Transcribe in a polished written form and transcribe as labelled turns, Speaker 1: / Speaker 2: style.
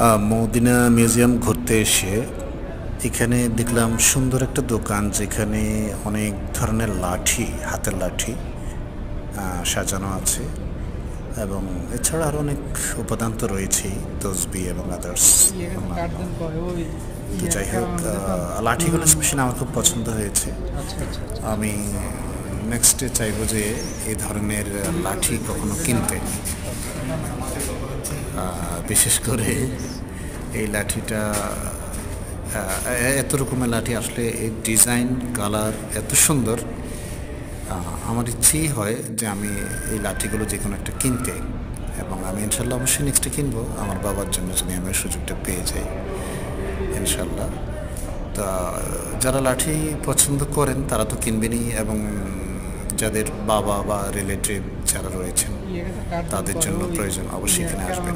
Speaker 1: Medina museum ঘুরতে এসে এখানে দেখলাম সুন্দর একটা দোকান, যেখানে অনেক ধরনের লাঠি, হাতের লাঠি সাজানো আছে। এবং এছাড়া আরও অনেক উপাদান তো রয়েছেই, তসবি এবং আদার্স। তো যাই হোক, লাঠিগুলো স্পেশালি আমার খুব পছন্দ হয়েছে। আমি নেক্সটে চাইবো যে এই ধরনের লাঠি কখনো কিনতে। বিশেষ করে এই লাঠিটা, এত রকমের লাঠি আসলে, এই ডিজাইন কালার এত সুন্দর। আমার ইচ্ছেই হয় যে আমি এই লাঠিগুলো যে কোনো একটা কিনতে, এবং আমি ইনশাল্লাহ অবশ্যই নেক্সটে কিনবো আমার বাবার জন্য, যদি আমি সুযোগটা পেয়ে যাই ইনশাল্লাহ। তা যারা লাঠি পছন্দ করেন তারা তো কিনবেনই, এবং যাদের বাবা বা রিলেটিভ যারা রয়েছেন তাদের জন্য প্রয়োজন, অবশ্যই এখানে আসবেন।